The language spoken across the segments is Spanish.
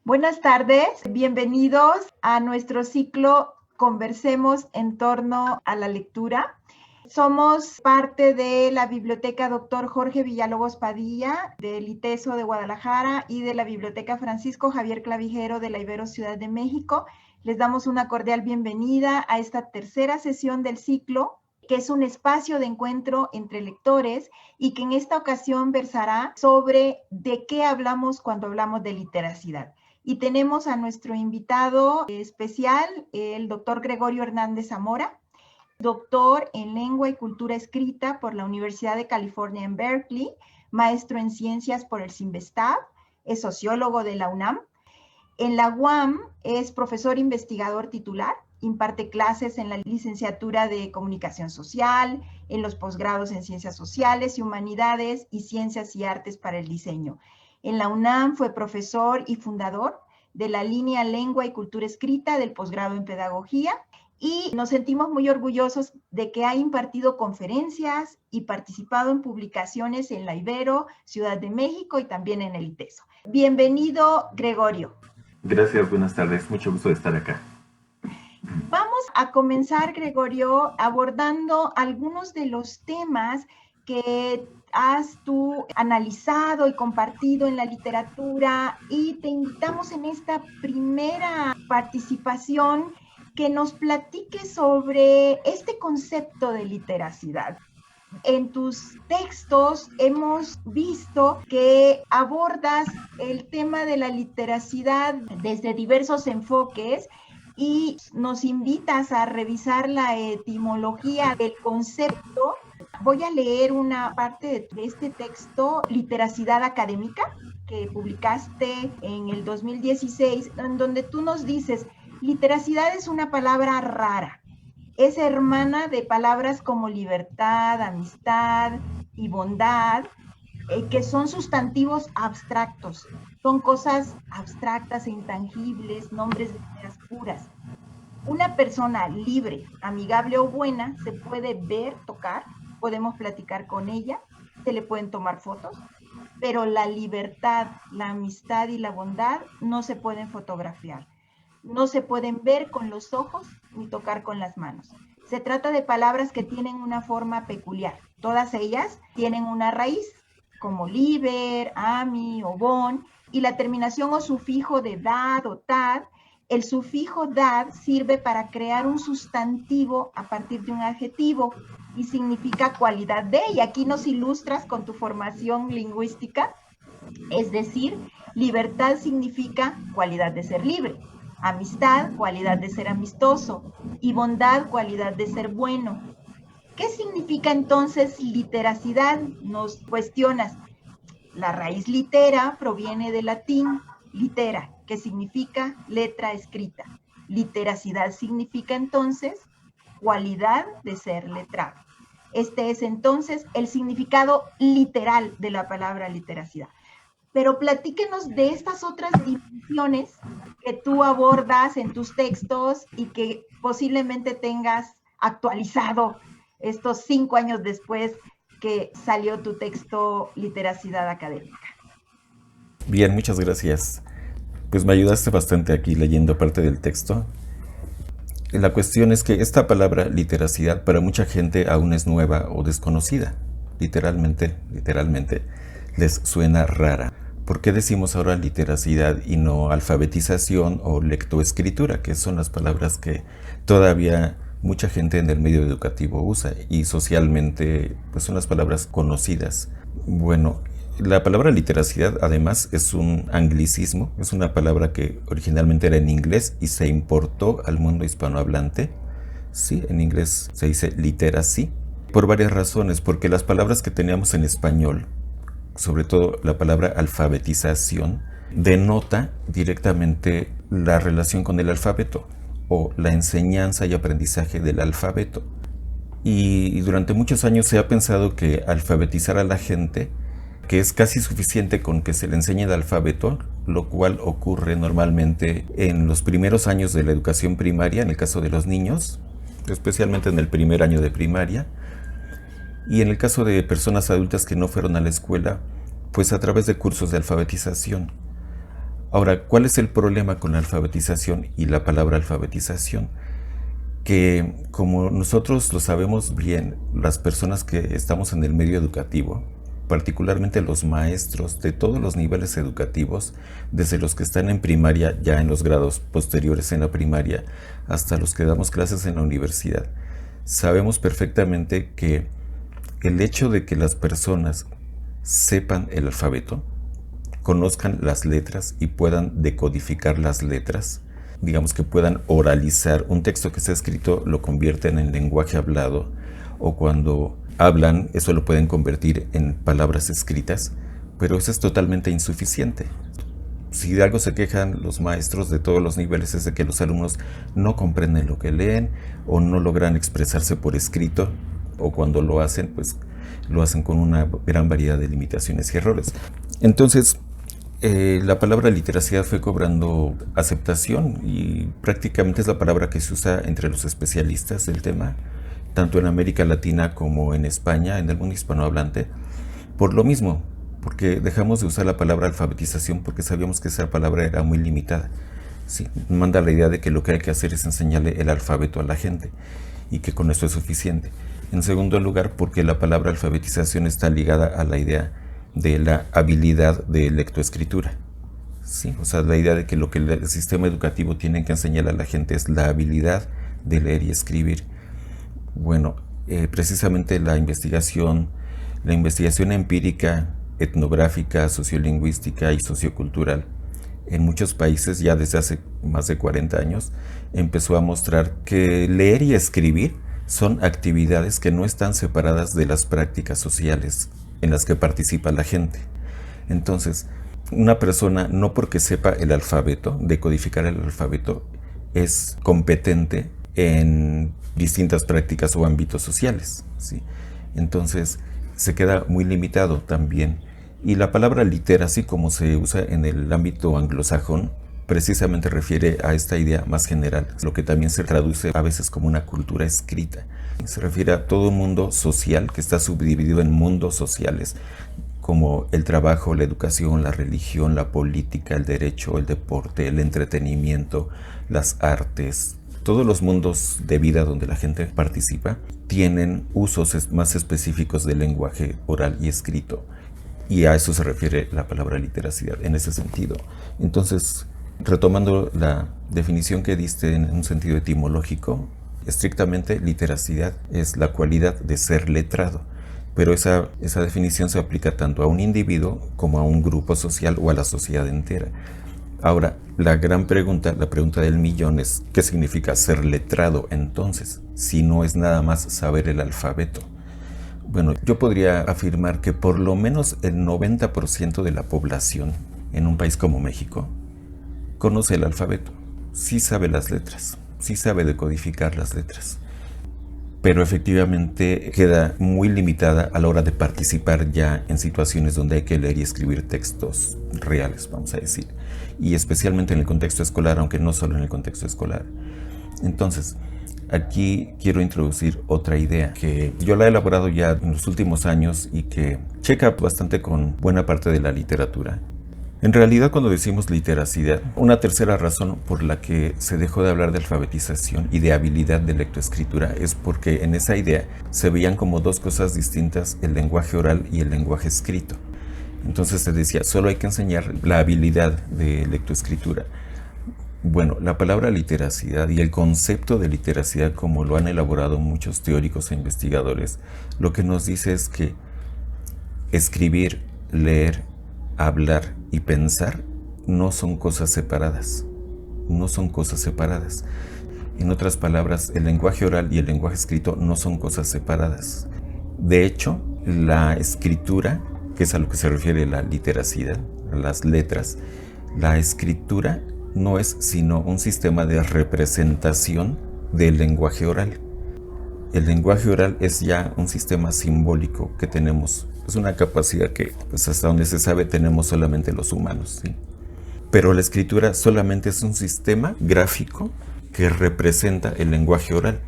Buenas tardes, bienvenidos a nuestro ciclo Conversemos en torno a la lectura. Somos parte de la Biblioteca Dr. Jorge Villalobos Padilla, del ITESO de Guadalajara y de la Biblioteca Francisco Javier Clavijero de la Ibero Ciudad de México. Les damos una cordial bienvenida a esta tercera sesión del ciclo, que es un espacio de encuentro entre lectores y que en esta ocasión versará sobre de qué hablamos cuando hablamos de literacidad. Y tenemos a nuestro invitado especial, el doctor Gregorio Hernández Zamora, doctor en Lengua y Cultura Escrita por la Universidad de California en Berkeley, maestro en Ciencias por el CINVESTAB, es sociólogo de la UNAM. En la UAM es profesor investigador titular, imparte clases en la licenciatura de Comunicación Social, en los posgrados en Ciencias Sociales y Humanidades y Ciencias y Artes para el Diseño. En la UNAM fue profesor y fundador de la línea Lengua y Cultura Escrita del posgrado en Pedagogía y nos sentimos muy orgullosos de que ha impartido conferencias y participado en publicaciones en la Ibero, Ciudad de México y también en el ITESO. Bienvenido, Gregorio. Gracias, buenas tardes, mucho gusto de estar acá. Vamos a comenzar, Gregorio, abordando algunos de los temas que has tú analizado y compartido en la literatura y te invitamos en esta primera participación que nos platiques sobre este concepto de literacidad. En tus textos hemos visto que abordas el tema de la literacidad desde diversos enfoques y nos invitas a revisar la etimología del concepto. Voy a leer una parte de este texto, Literacidad Académica, que publicaste en el 2016, en donde tú nos dices, literacidad es una palabra rara, es hermana de palabras como libertad, amistad y bondad, que son sustantivos abstractos, son cosas abstractas e intangibles, nombres de ideas puras. Una persona libre, amigable o buena se puede ver, tocar, podemos platicar con ella, se le pueden tomar fotos, pero la libertad, la amistad y la bondad no se pueden fotografiar, no se pueden ver con los ojos ni tocar con las manos. Se trata de palabras que tienen una forma peculiar, todas ellas tienen una raíz, como liber, ami o bon, y la terminación o sufijo de dad o tad. El sufijo dad sirve para crear un sustantivo a partir de un adjetivo y significa cualidad de, y aquí nos ilustras con tu formación lingüística, es decir, libertad significa cualidad de ser libre, amistad, cualidad de ser amistoso, y bondad, cualidad de ser bueno. ¿Qué significa entonces literacidad? Nos cuestionas. La raíz litera proviene del latín litera, que significa letra escrita. Literacidad significa entonces cualidad de ser letrado. Este es entonces el significado literal de la palabra literacidad. Pero platíquenos de estas otras dimensiones que tú abordas en tus textos y que posiblemente tengas actualizado estos 5 años después que salió tu texto Literacidad Académica. Bien, muchas gracias. Pues me ayudaste bastante aquí leyendo parte del texto. La cuestión es que esta palabra literacidad para mucha gente aún es nueva o desconocida. Literalmente, les suena rara. ¿Por qué decimos ahora literacidad y no alfabetización o lectoescritura, que son las palabras que todavía mucha gente en el medio educativo usa y socialmente pues son las palabras conocidas? Bueno, la palabra literacidad además es un anglicismo, es una palabra que originalmente era en inglés y se importó al mundo hispanohablante. Sí, en inglés se dice literacy, por varias razones, porque las palabras que teníamos en español, sobre todo la palabra alfabetización, denota directamente la relación con el alfabeto o la enseñanza y aprendizaje del alfabeto. Y durante muchos años se ha pensado que alfabetizar a la gente, que es casi suficiente con que se le enseñe el alfabeto, lo cual ocurre normalmente en los primeros años de la educación primaria, en el caso de los niños, especialmente en el primer año de primaria, y en el caso de personas adultas que no fueron a la escuela, pues a través de cursos de alfabetización. Ahora, ¿cuál es el problema con la alfabetización y la palabra alfabetización? Que como nosotros lo sabemos bien, las personas que estamos en el medio educativo, particularmente los maestros de todos los niveles educativos, desde los que están en primaria, ya en los grados posteriores en la primaria, hasta los que damos clases en la universidad, sabemos perfectamente que el hecho de que las personas sepan el alfabeto, conozcan las letras y puedan decodificar las letras, digamos que puedan oralizar un texto que está escrito, lo convierten en lenguaje hablado, o cuando hablan, eso lo pueden convertir en palabras escritas, pero eso es totalmente insuficiente. Si de algo se quejan los maestros de todos los niveles es de que los alumnos no comprenden lo que leen o no logran expresarse por escrito, o cuando lo hacen, pues lo hacen con una gran variedad de limitaciones y errores. Entonces, la palabra literacidad fue cobrando aceptación y prácticamente es la palabra que se usa entre los especialistas del tema, tanto en América Latina como en España, en el mundo hispanohablante, por lo mismo, porque dejamos de usar la palabra alfabetización porque sabíamos que esa palabra era muy limitada. Sí, manda la idea de que lo que hay que hacer es enseñarle el alfabeto a la gente y que con eso es suficiente. En segundo lugar, porque la palabra alfabetización está ligada a la idea de la habilidad de lectoescritura. Sí, o sea, la idea de que lo que el sistema educativo tiene que enseñar a la gente es la habilidad de leer y escribir. Bueno, precisamente la investigación empírica, etnográfica, sociolingüística y sociocultural en muchos países ya desde hace más de 40 años empezó a mostrar que leer y escribir son actividades que no están separadas de las prácticas sociales en las que participa la gente. Entonces, una persona no porque sepa el alfabeto, decodificar el alfabeto, es competente en distintas prácticas o ámbitos sociales, ¿sí? Entonces, se queda muy limitado también. Y la palabra literacy, como se usa en el ámbito anglosajón, precisamente refiere a esta idea más general, lo que también se traduce a veces como una cultura escrita. Se refiere a todo un mundo social que está subdividido en mundos sociales, como el trabajo, la educación, la religión, la política, el derecho, el deporte, el entretenimiento, las artes. Todos los mundos de vida donde la gente participa tienen usos más específicos del lenguaje oral y escrito. Y a eso se refiere la palabra literacidad, en ese sentido. Entonces, retomando la definición que diste en un sentido etimológico, estrictamente literacidad es la cualidad de ser letrado, pero esa definición se aplica tanto a un individuo como a un grupo social o a la sociedad entera. Ahora, la gran pregunta, la pregunta del millón es, ¿qué significa ser letrado entonces? Si no es nada más saber el alfabeto. Bueno, yo podría afirmar que por lo menos el 90% de la población en un país como México conoce el alfabeto, sí sabe las letras, sí sabe decodificar las letras, pero efectivamente queda muy limitada a la hora de participar ya en situaciones donde hay que leer y escribir textos reales, vamos a decir, y especialmente en el contexto escolar, aunque no solo en el contexto escolar. Entonces, aquí quiero introducir otra idea que yo la he elaborado ya en los últimos años y que checa bastante con buena parte de la literatura. En realidad, cuando decimos literacidad, una tercera razón por la que se dejó de hablar de alfabetización y de habilidad de lectoescritura es porque en esa idea se veían como dos cosas distintas el lenguaje oral y el lenguaje escrito. Entonces se decía, solo hay que enseñar la habilidad de lectoescritura. Bueno, la palabra literacidad y el concepto de literacidad, como lo han elaborado muchos teóricos e investigadores, lo que nos dice es que escribir, leer, hablar y pensar no son cosas separadas. No son cosas separadas. En otras palabras, el lenguaje oral y el lenguaje escrito no son cosas separadas. De hecho, la escritura, que es a lo que se refiere la literacidad, las letras, la escritura no es sino un sistema de representación del lenguaje oral. El lenguaje oral es ya un sistema simbólico que tenemos. Es una capacidad que, pues hasta donde se sabe, tenemos solamente los humanos, ¿sí? Pero la escritura solamente es un sistema gráfico que representa el lenguaje oral.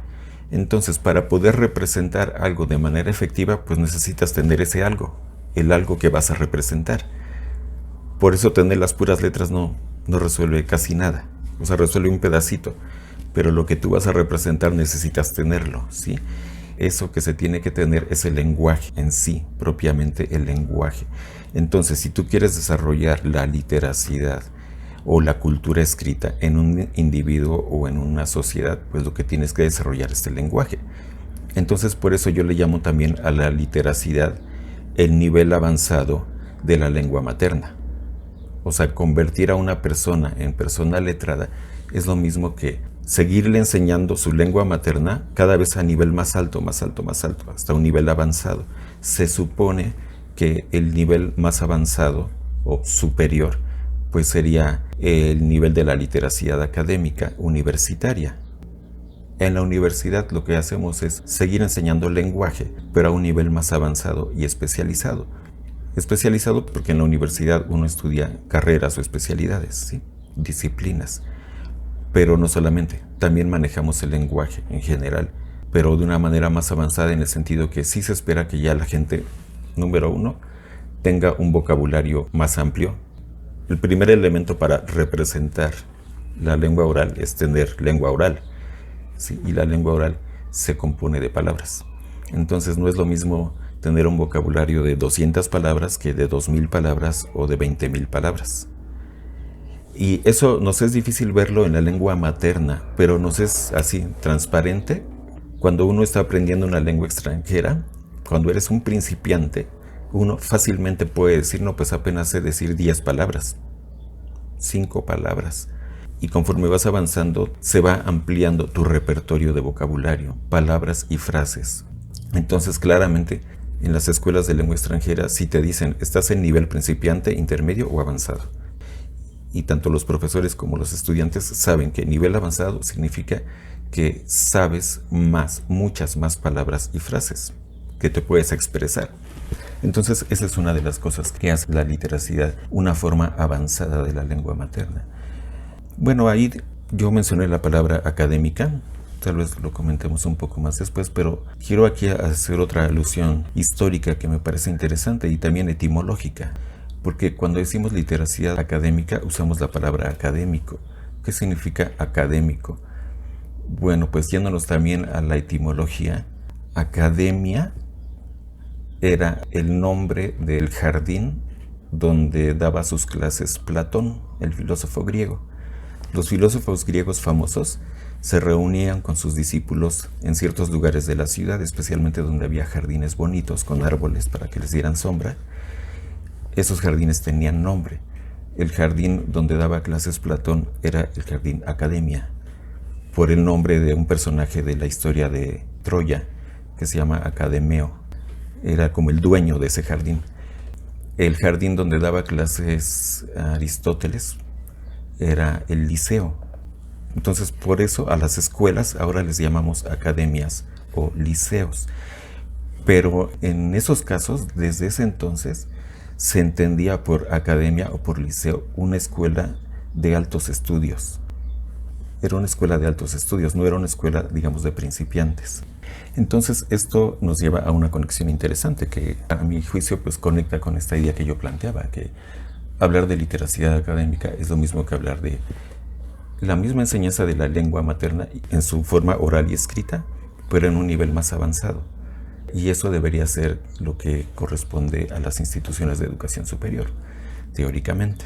Entonces, para poder representar algo de manera efectiva, pues necesitas tener ese algo, el algo que vas a representar. Por eso tener las puras letras no no resuelve casi nada. O sea, resuelve un pedacito, pero lo que tú vas a representar necesitas tenerlo, ¿sí? Eso que se tiene que tener es el lenguaje en sí, propiamente el lenguaje. Entonces, si tú quieres desarrollar la literacidad o la cultura escrita en un individuo o en una sociedad, pues lo que tienes que desarrollar es el lenguaje. Entonces, por eso yo le llamo también a la literacidad el nivel avanzado de la lengua materna. O sea, convertir a una persona en persona letrada es lo mismo que seguirle enseñando su lengua materna cada vez a nivel más alto, más alto, más alto, hasta un nivel avanzado. Se supone que el nivel más avanzado o superior pues sería el nivel de la literacidad académica universitaria. En la universidad lo que hacemos es seguir enseñando lenguaje, pero a un nivel más avanzado y especializado. Especializado porque en la universidad uno estudia carreras o especialidades, ¿sí? Disciplinas. Pero no solamente, también manejamos el lenguaje en general, pero de una manera más avanzada en el sentido que sí se espera que ya la gente, número uno, tenga un vocabulario más amplio. El primer elemento para representar la lengua oral es tener lengua oral, ¿sí? Y la lengua oral se compone de palabras. Entonces no es lo mismo tener un vocabulario de 200 palabras que de 2000 palabras o de 20,000 palabras. Y eso nos es difícil verlo en la lengua materna, pero nos es así transparente cuando uno está aprendiendo una lengua extranjera. Cuando eres un principiante, uno fácilmente puede decir, no, pues apenas sé decir 10 palabras, 5 palabras. Y conforme vas avanzando, se va ampliando tu repertorio de vocabulario, palabras y frases. Entonces, claramente, en las escuelas de lengua extranjera, si te dicen, estás en nivel principiante, intermedio o avanzado. Y tanto los profesores como los estudiantes saben que nivel avanzado significa que sabes más, muchas más palabras y frases que te puedes expresar. Entonces, esa es una de las cosas que hace la literacidad, una forma avanzada de la lengua materna. Bueno, ahí yo mencioné la palabra académica, tal vez lo comentemos un poco más después, pero quiero aquí hacer otra alusión histórica que me parece interesante y también etimológica, porque cuando decimos literacidad académica usamos la palabra académico. ¿Qué significa académico? Bueno, pues yéndonos también a la etimología, academia era el nombre del jardín donde daba sus clases Platón, el filósofo griego. Los filósofos griegos famosos se reunían con sus discípulos en ciertos lugares de la ciudad, especialmente donde había jardines bonitos con árboles para que les dieran sombra. Esos jardines tenían nombre. El jardín donde daba clases Platón era el jardín Academia, por el nombre de un personaje de la historia de Troya que se llama Academeo. Era como el dueño de ese jardín. El jardín donde daba clases Aristóteles era el Liceo. Entonces, por eso a las escuelas ahora les llamamos academias o liceos. Pero en esos casos, desde ese entonces, se entendía por academia o por liceo una escuela de altos estudios. Era una escuela de altos estudios, no era una escuela, digamos, de principiantes. Entonces, esto nos lleva a una conexión interesante que, a mi juicio, pues conecta con esta idea que yo planteaba, que hablar de literacidad académica es lo mismo que hablar de la misma enseñanza de la lengua materna en su forma oral y escrita, pero en un nivel más avanzado. Y eso debería ser lo que corresponde a las instituciones de educación superior, teóricamente.